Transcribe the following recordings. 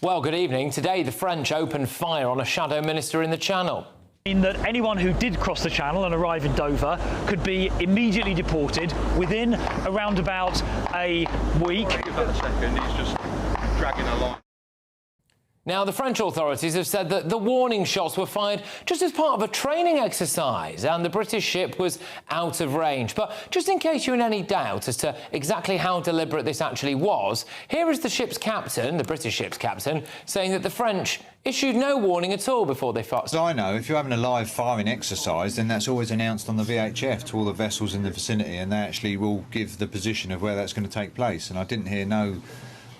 Well, good evening. Today, the French opened fire on a shadow minister in the Channel. In that anyone who did cross the Channel and arrive in Dover could be immediately deported within around about a week. Give that a second, he's just dragging along. Now, the French authorities have said that the warning shots were fired just as part of a training exercise and the British ship was out of range. But just in case you're in any doubt as to exactly how deliberate this actually was, here is the ship's captain, the British ship's captain, saying that the French issued no warning at all before they fired. As I know, if you're having a live firing exercise, then that's always announced on the VHF to all the vessels in the vicinity, and they actually will give the position of where that's going to take place. And I didn't hear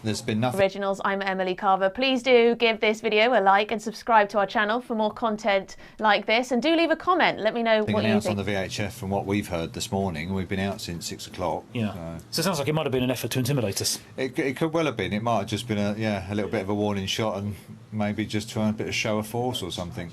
there's been nothing. Originals, I'm Emily Carver. Please do give this video a like and subscribe to our channel for more content like this, and do leave a comment. Let me know what you think. On the VHF from what we've heard this morning. We've been out since 6 o'clock. Yeah. So it sounds like it might have been an effort to intimidate us. It could well have been. It might have just been a little bit of a warning shot and maybe just trying a bit of show of force or something.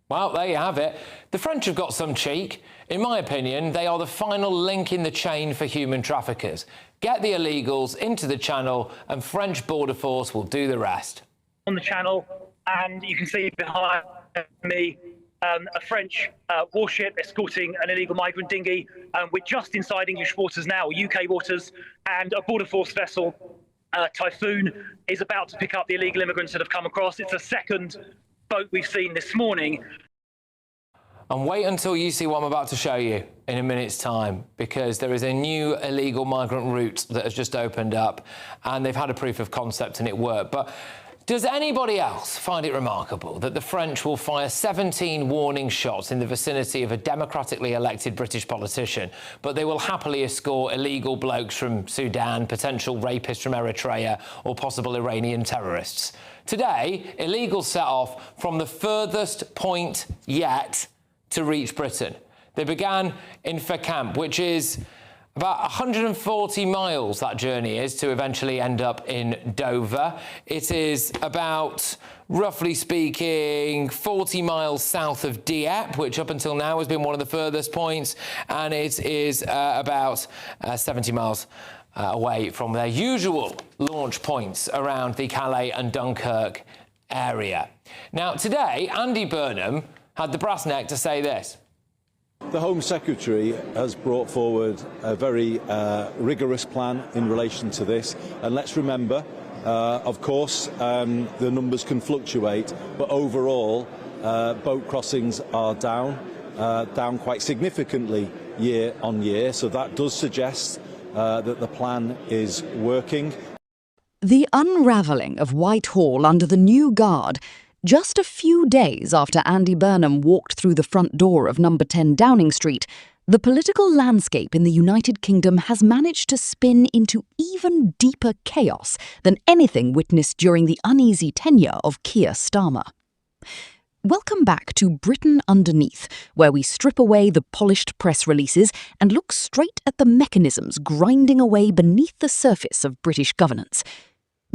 Well, there you have it. The French have got some cheek. In my opinion, they are the final link in the chain for human traffickers. Get the illegals into the Channel and French border force will do the rest. On the Channel, and you can see behind me a French warship escorting an illegal migrant dinghy. We're just inside English waters now, UK waters, and a border force vessel, Typhoon, is about to pick up the illegal immigrants that have come across. It's the second boat we've seen this morning. And wait until you see what I'm about to show you in a minute's time, because there is a new illegal migrant route that has just opened up and they've had a proof of concept and it worked. But does anybody else find it remarkable that the French will fire 17 warning shots in the vicinity of a democratically elected British politician, but they will happily escort illegal blokes from Sudan, potential rapists from Eritrea, or possible Iranian terrorists? Today, illegals set off from the furthest point yet to reach Britain. They began in Fécamp, which is about 140 miles, that journey is, to eventually end up in Dover. It is about, roughly speaking, 40 miles south of Dieppe, which up until now has been one of the furthest points, and it is about 70 miles away from their usual launch points around the Calais and Dunkirk area. Now, today, Andy Burnham had the brass neck to say this. The Home Secretary has brought forward a very rigorous plan in relation to this, and let's remember, of course, the numbers can fluctuate, but overall boat crossings are down quite significantly year on year, so that does suggest that the plan is working. The unravelling of Whitehall under the new guard, just a few days after Andy Burnham walked through the front door of number 10 Downing Street, the political landscape in the United Kingdom has managed to spin into even deeper chaos than anything witnessed during the uneasy tenure of Keir Starmer. Welcome back to Britain Underneath, where we strip away the polished press releases and look straight at the mechanisms grinding away beneath the surface of British governance.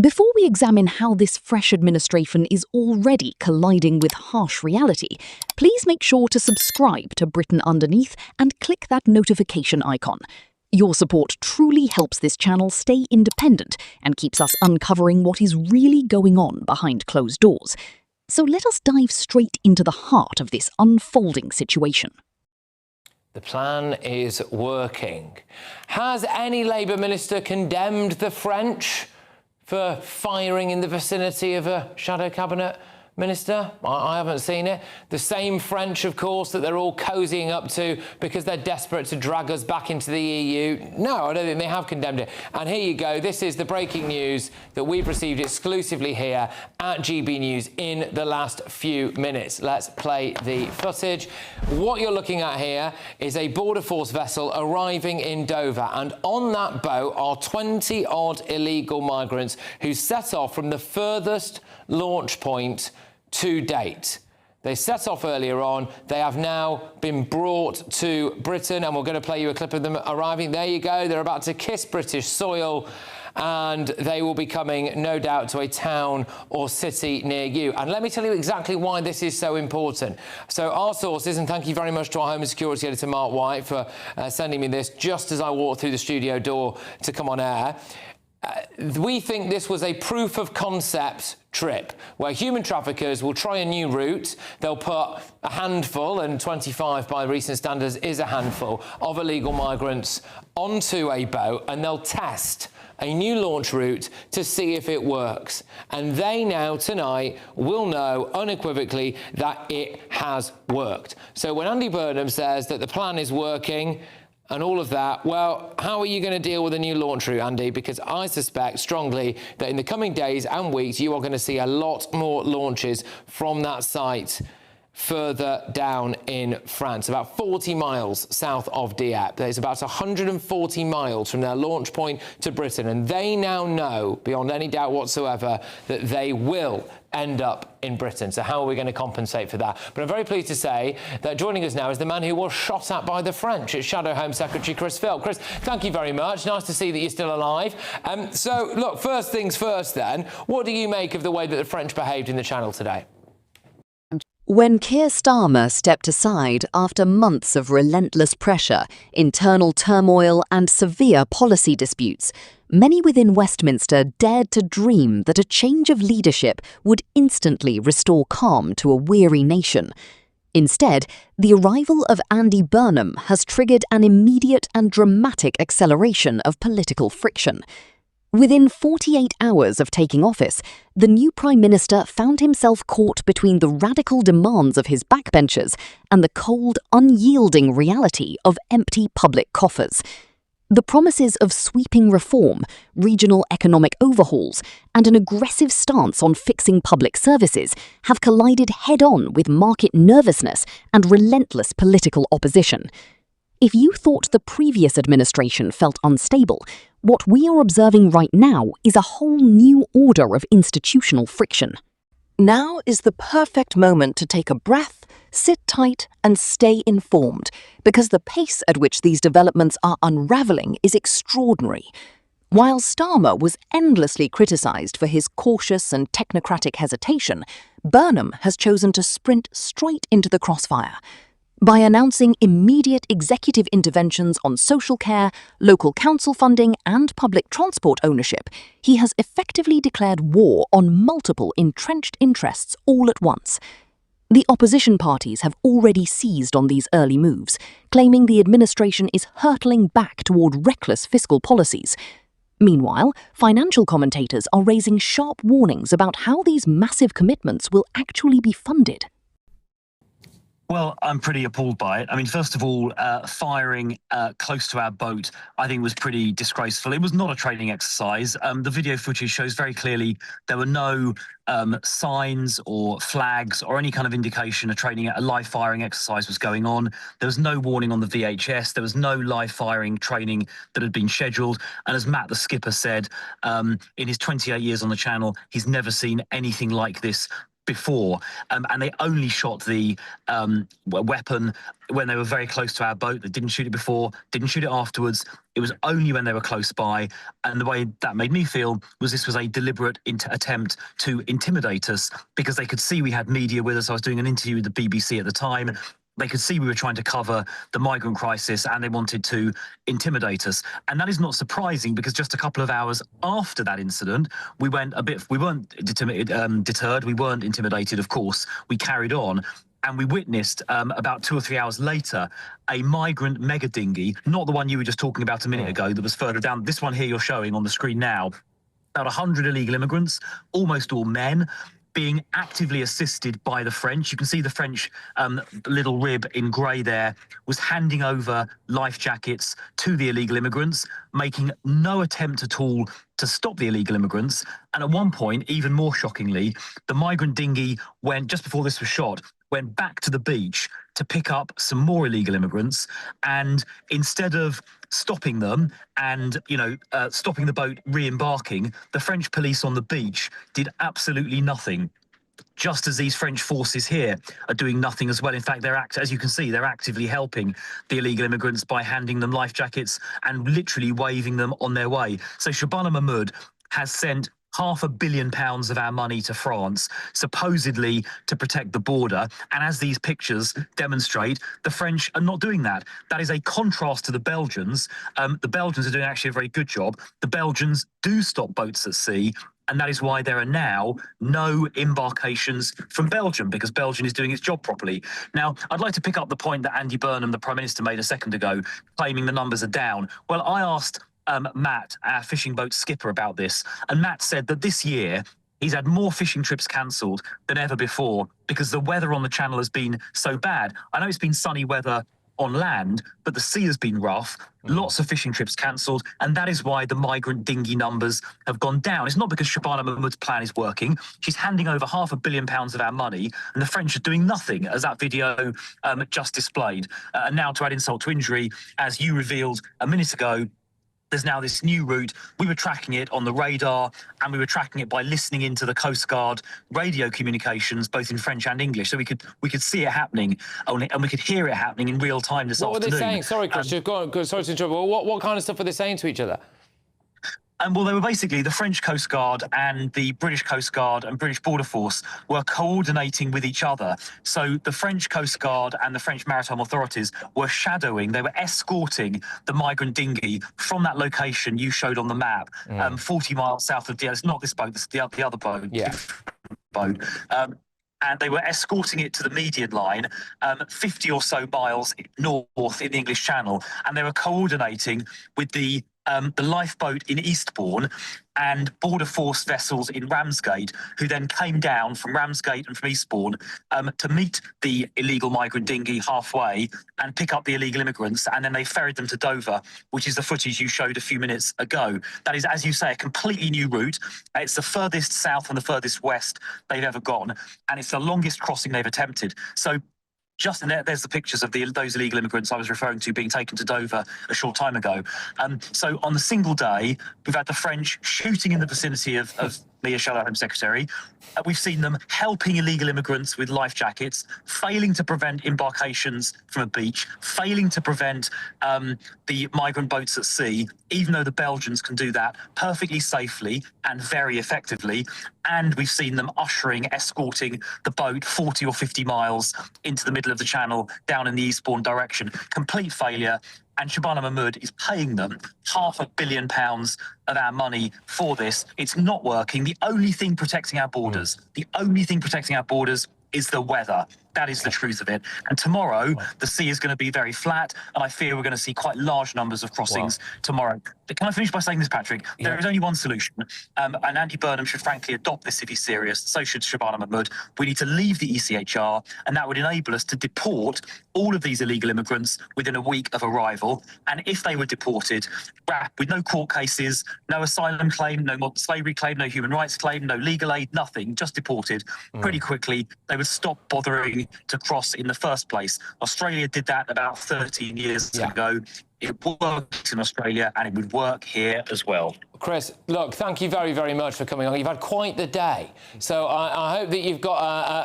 Before we examine how this fresh administration is already colliding with harsh reality, please make sure to subscribe to Britain Underneath and click that notification icon. Your support truly helps this channel stay independent and keeps us uncovering what is really going on behind closed doors. So let us dive straight into the heart of this unfolding situation. The plan is working. Has any Labour minister condemned the French for firing in the vicinity of a shadow cabinet minister? I haven't seen it. The same French, of course, that they're all cozying up to because they're desperate to drag us back into the EU. No, I don't think they have condemned it. And here you go. This is the breaking news that we've received exclusively here at GB News in the last few minutes. Let's play the footage. What you're looking at here is a border force vessel arriving in Dover, and on that boat are 20-odd illegal migrants who set off from the furthest launch point to date. They set off earlier on. They have now been brought to Britain, and we're going to play you a clip of them arriving. There you go. They're about to kiss British soil, and they will be coming, no doubt, to a town or city near you. And let me tell you exactly why this is so important. So our sources, and thank you very much to our Home and Security Editor, Mark White, for sending me this just as I walked through the studio door to come on air. We think this was a proof of concept trip where human traffickers will try a new route. They'll put a handful, and 25 by recent standards is a handful, of illegal migrants onto a boat, and they'll test a new launch route to see if it works. And they now, tonight, will know unequivocally that it has worked. So when Andy Burnham says that the plan is working, and all of that, well, how are you going to deal with a new launch route, Andy? Because I suspect strongly that in the coming days and weeks, you are going to see a lot more launches from that site further down in France, about 40 miles south of Dieppe. There's about 140 miles from their launch point to Britain, and they now know, beyond any doubt whatsoever, that they will end up in Britain. So how are we going to compensate for that? But I'm very pleased to say that joining us now is the man who was shot at by the French. It's Shadow Home Secretary Chris Philp. Chris, thank you very much. Nice to see that you're still alive. So, look, first things first then, what do you make of the way that the French behaved in the Channel today? When Keir Starmer stepped aside after months of relentless pressure, internal turmoil and severe policy disputes, many within Westminster dared to dream that a change of leadership would instantly restore calm to a weary nation. Instead, the arrival of Andy Burnham has triggered an immediate and dramatic acceleration of political friction. Within 48 hours of taking office, the new Prime Minister found himself caught between the radical demands of his backbenchers and the cold, unyielding reality of empty public coffers. The promises of sweeping reform, regional economic overhauls, and an aggressive stance on fixing public services have collided head-on with market nervousness and relentless political opposition. If you thought the previous administration felt unstable, what we are observing right now is a whole new order of institutional friction. Now is the perfect moment to take a breath, sit tight, and stay informed, because the pace at which these developments are unraveling is extraordinary. While Starmer was endlessly criticised for his cautious and technocratic hesitation, Burnham has chosen to sprint straight into the crossfire. By announcing immediate executive interventions on social care, local council funding, and public transport ownership, he has effectively declared war on multiple entrenched interests all at once. The opposition parties have already seized on these early moves, claiming the administration is hurtling back toward reckless fiscal policies. Meanwhile, financial commentators are raising sharp warnings about how these massive commitments will actually be funded. Well, I'm pretty appalled by it. I mean, first of all, firing close to our boat, I think, was pretty disgraceful. It was not a training exercise. The video footage shows very clearly there were no signs or flags or any kind of indication a live firing exercise was going on. There was no warning on the VHS. There was no live firing training that had been scheduled. And as Matt, the skipper, said, in his 28 years on the channel, he's never seen anything like this before, and they only shot the weapon when they were very close to our boat. They didn't shoot it before, didn't shoot it afterwards. It was only when they were close by, and the way that made me feel was this was a deliberate attempt to intimidate us, because they could see we had media with us. I was doing an interview with the BBC at the time. They could see we were trying to cover the migrant crisis, and they wanted to intimidate us. And that is not surprising, because just a couple of hours after that incident, we weren't deterred, we weren't intimidated, of course. We carried on, and we witnessed about 2 or 3 hours later a migrant mega dinghy, not the one you were just talking about a minute ago, that was further down. This one here you're showing on the screen now, about 100 illegal immigrants, almost all men, being actively assisted by the French. You can see the French little rib in grey there was handing over life jackets to the illegal immigrants, making no attempt at all to stop the illegal immigrants. And at one point, even more shockingly, the migrant dinghy, just before this was shot, went back to the beach to pick up some more illegal immigrants. And instead of stopping them and, stopping the boat re-embarking, the French police on the beach did absolutely nothing. Just as these French forces here are doing nothing as well. In fact, as you can see, they're actively helping the illegal immigrants by handing them life jackets and literally waving them on their way. So Shabana Mahmoud has sent £500 million of our money to France, supposedly to protect the border. And as these pictures demonstrate, the French are not doing that. That is a contrast to the Belgians. The Belgians are doing actually a very good job. The Belgians do stop boats at sea. And that is why there are now no embarkations from Belgium, because Belgium is doing its job properly. Now, I'd like to pick up the point that Andy Burnham, the Prime Minister, made a second ago, claiming the numbers are down. Well, I asked Matt, our fishing boat skipper, about this, and Matt said that this year he's had more fishing trips cancelled than ever before because the weather on the channel has been so bad. I know it's been sunny weather on land, but the sea has been rough, lots of fishing trips cancelled, and that is why the migrant dinghy numbers have gone down. It's not because Shabana Mahmood's plan is working. She's handing over £500 million of our money, and the French are doing nothing, as that video just displayed. And now, to add insult to injury, as you revealed a minute ago, there's now this new route. We were tracking it on the radar, and we were tracking it by listening into the Coast Guard radio communications, both in French and English. So we could see it happening, and we could hear it happening in real time this afternoon. What were they saying? Sorry, Chris, go on. Sorry to interrupt. What kind of stuff were they saying to each other? Well, they were basically, the French Coast Guard and the British Coast Guard and British Border Force were coordinating with each other. So the French Coast Guard and the French Maritime Authorities were shadowing, they were escorting the migrant dinghy from that location you showed on the map, 40 miles south of it's not this boat, this is the other boat. Yeah. Boat. And they were escorting it to the median line, 50 or so miles north in the English Channel, and they were coordinating with the lifeboat in Eastbourne and Border Force vessels in Ramsgate, who then came down from Ramsgate and from Eastbourne to meet the illegal migrant dinghy halfway and pick up the illegal immigrants, and then they ferried them to Dover, which is the footage you showed a few minutes ago. That is, as you say, a completely new route. It's the furthest south and the furthest west they've ever gone, and it's the longest crossing they've attempted. So just in there's the pictures of those illegal immigrants I was referring to being taken to Dover a short time ago. So on the single day, we've had the French shooting in the vicinity of me as Shadow Home Secretary. We've seen them helping illegal immigrants with life jackets, failing to prevent embarkations from a beach, failing to prevent the migrant boats at sea, even though the Belgians can do that perfectly safely and very effectively. And we've seen them escorting the boat 40 or 50 miles into the middle of the channel down in the Eastbourne direction. Complete failure. And Shabana Mahmood is paying them £500 million of our money for this. It's not working. The only thing protecting our borders, is the weather. That is the truth of it. And tomorrow, the sea is going to be very flat, and I fear we're going to see quite large numbers of crossings tomorrow. But can I finish by saying this, Patrick? There is only one solution, and Andy Burnham should frankly adopt this if he's serious. So should Shabana Mahmood. We need to leave the ECHR, and that would enable us to deport all of these illegal immigrants within a week of arrival. And if they were deported, with no court cases, no asylum claim, no modern slavery claim, no human rights claim, no legal aid, nothing, just deported pretty quickly, they would stop bothering to cross in the first place. Australia did that about 13 years ago. It worked in Australia, and it would work here as well. Chris, look, thank you very, very much for coming on. You've had quite the day, so I hope that you've got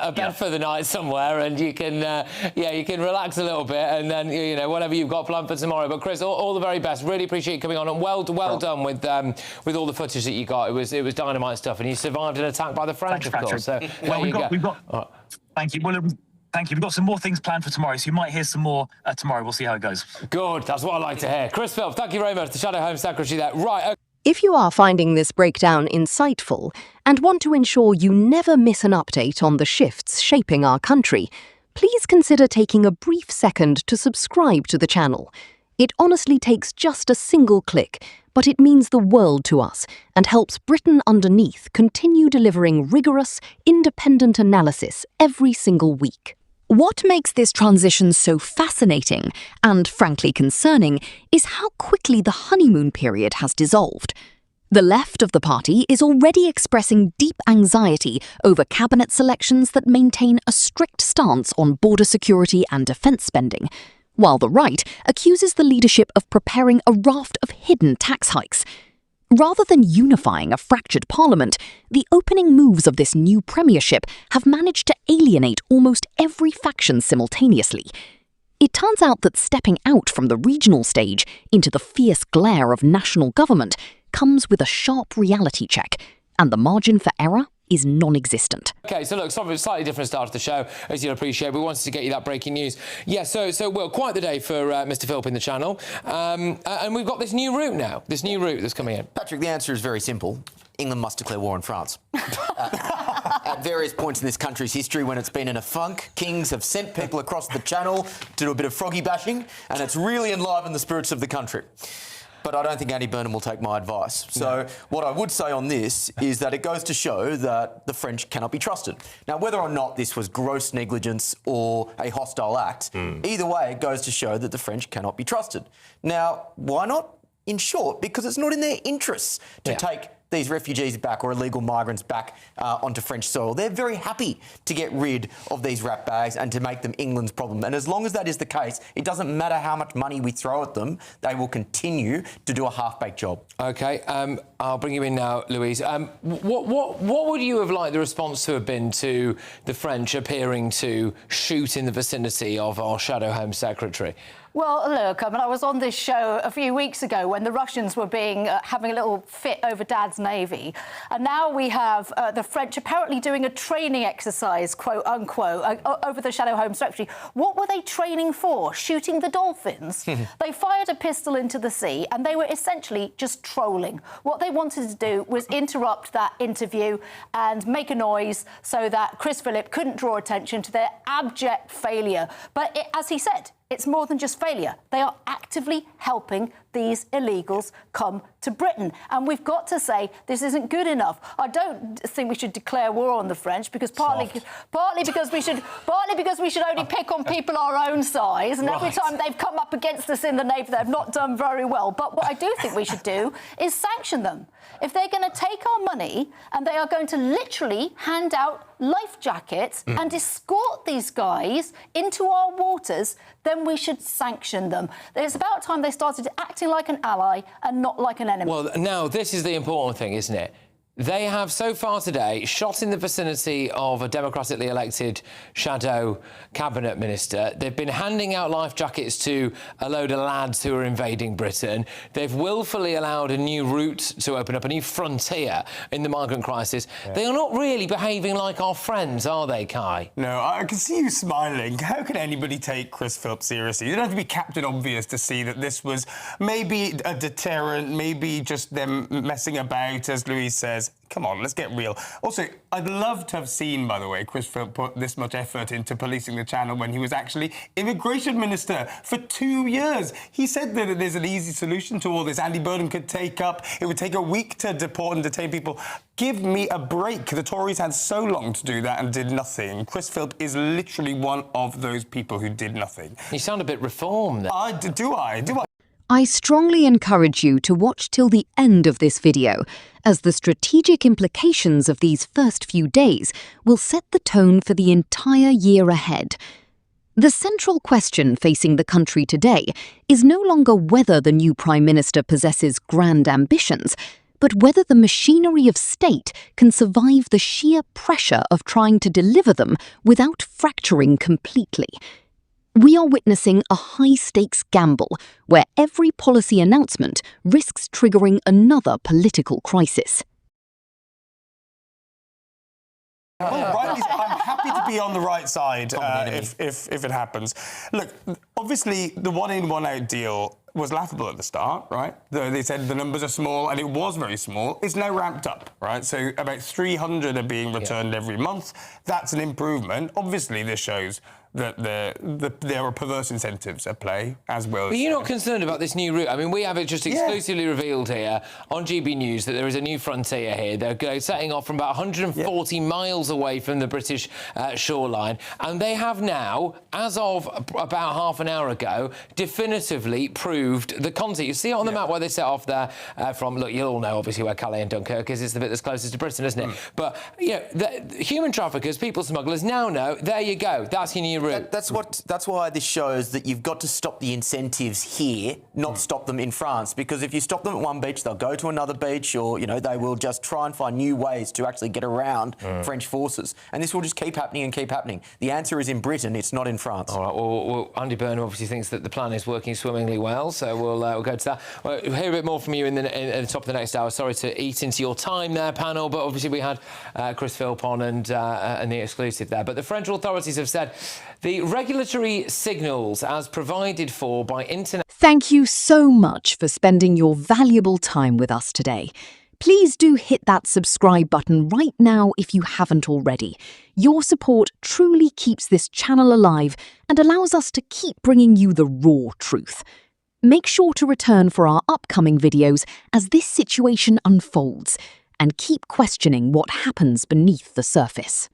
a bed for the night somewhere, and you can, you can relax a little bit, and then whatever you've got planned for tomorrow. But Chris, all the very best. Really appreciate you coming on, and well done with all the footage that you got. It was dynamite stuff, and you survived an attack by the French, Thanks, of course. So we've got. Thank you. Well, thank you. We've got some more things planned for tomorrow, so you might hear some more tomorrow. We'll see how it goes. Good. That's what I like to hear. Chris Philp, thank you very much. The Shadow Home Secretary there. Right. Okay. If you are finding this breakdown insightful and want to ensure you never miss an update on the shifts shaping our country, please consider taking a brief second to subscribe to the channel. It honestly takes just a single click, but it means the world to us and helps Britain Underneath continue delivering rigorous, independent analysis every single week. What makes this transition so fascinating and frankly concerning is how quickly the honeymoon period has dissolved. The left of the party is already expressing deep anxiety over cabinet selections that maintain a strict stance on border security and defence spending, while the right accuses the leadership of preparing a raft of hidden tax hikes. Rather than unifying a fractured parliament, the opening moves of this new premiership have managed to alienate almost every faction simultaneously. It turns out that stepping out from the regional stage into the fierce glare of national government comes with a sharp reality check. and the margin for error is non-existent. OK, so look, slightly different start to the show, as you'll appreciate. We wanted to get you that breaking news. Yeah, so well, quite the day for Mr. Philp in the channel. And we've got this new route now, this new route that's coming in. Patrick, the answer is very simple. England must declare war on France. At various points in this country's history, when it's been in a funk, kings have sent people across the channel to do a bit of froggy bashing, and it's really enlivened the spirits of the country. But I don't think Andy Burnham will take my advice. So what I would say on this is that it goes to show that the French cannot be trusted. Now, whether or not this was gross negligence or a hostile act, either way, it goes to show that the French cannot be trusted. Now, why not? In short, because it's not in their interests to take these refugees back or illegal migrants back onto French soil. They're very happy to get rid of these rat bags and to make them England's problem. And as long as that is the case, it doesn't matter how much money we throw at them, they will continue to do a half-baked job. OK, I'll bring you in now, Louise. What would you have liked the response to have been to the French appearing to shoot in the vicinity of our Shadow Home Secretary? Well, look, I mean, I was on this show a few weeks ago when the Russians were having a little fit over Dad's navy. And now we have the French apparently doing a training exercise, quote unquote, over the Shadow Home Secretary. What were they training for? Shooting the dolphins? They fired a pistol into the sea and they were essentially just trolling. What they wanted to do was interrupt that interview and make a noise so that Chris Philip couldn't draw attention to their abject failure. But as he said, it's more than just failure. They are actively helping these illegals come to Britain. And we've got to say this isn't good enough. I don't think we should declare war on the French because partly because we should only pick on people our own size. And every time they've come up against us in the Navy, they've not done very well. But what I do think we should do is sanction them. If they're going to take our money and they are going to literally hand out life jackets and escort these guys into our waters, then we should sanction them. It's about time they started acting like an ally and not like an enemy. Well, now, this is the important thing, isn't it? They have so far today shot in the vicinity of a democratically elected shadow cabinet minister. They've been handing out life jackets to a load of lads who are invading Britain. They've willfully allowed a new route to open up, a new frontier in the migrant crisis. They are not really behaving like our friends, are they, Kai? No, I can see you smiling. How can anybody take Chris Philp seriously? You don't have to be Captain Obvious to see that this was maybe a deterrent, maybe just them messing about, as Louise says. Come on, let's get real. Also, I'd love to have seen, by the way, Chris Philp put this much effort into policing the channel when he was actually immigration minister for 2 years. He said that there's an easy solution to all this. Andy Burnham could take up. It would take a week to deport and detain people. Give me a break. The Tories had so long to do that and did nothing. Chris Philp is literally one of those people who did nothing. You sound a bit reformed. Do I? I strongly encourage you to watch till the end of this video, as the strategic implications of these first few days will set the tone for the entire year ahead. The central question facing the country today is no longer whether the new Prime Minister possesses grand ambitions, but whether the machinery of state can survive the sheer pressure of trying to deliver them without fracturing completely. We are witnessing a high-stakes gamble where every policy announcement risks triggering another political crisis. Well, I'm happy to be on the right side if it happens. Look, obviously, the one-in, one-out deal was laughable at the start, right? They said the numbers are small, and it was very small. It's now ramped up, right? So about 300 are being returned every month. That's an improvement. Obviously, this shows that there are perverse incentives at play as well. But you're not concerned about this new route? I mean, we have it just exclusively revealed here on GB News that there is a new frontier here. They're setting off from about 140 miles away from the British shoreline. And they have now, as of about half an hour ago, definitively proved the concept. You see it on the map where they set off there from. Look, you'll all know, obviously, where Calais and Dunkirk is. It's the bit that's closest to Britain, isn't it? But, you know, the human traffickers, people smugglers now know, there you go, that's your new route. route. That's why this shows that you've got to stop the incentives here, not stop them in France. Because if you stop them at one beach, they'll go to another beach, or they will just try and find new ways to actually get around French forces. And this will just keep happening and keep happening. The answer is in Britain, it's not in France. All right. Well, Andy Burnham obviously thinks that the plan is working swimmingly well, so we'll go to that. We'll hear a bit more from you in the top of the next hour. Sorry to eat into your time there, panel, but obviously we had Chris Philp on and the exclusive there. But the French authorities have said the regulatory signals as provided for by internet... Thank you so much for spending your valuable time with us today. Please do hit that subscribe button right now if you haven't already. Your support truly keeps this channel alive and allows us to keep bringing you the raw truth. Make sure to return for our upcoming videos as this situation unfolds, and keep questioning what happens beneath the surface.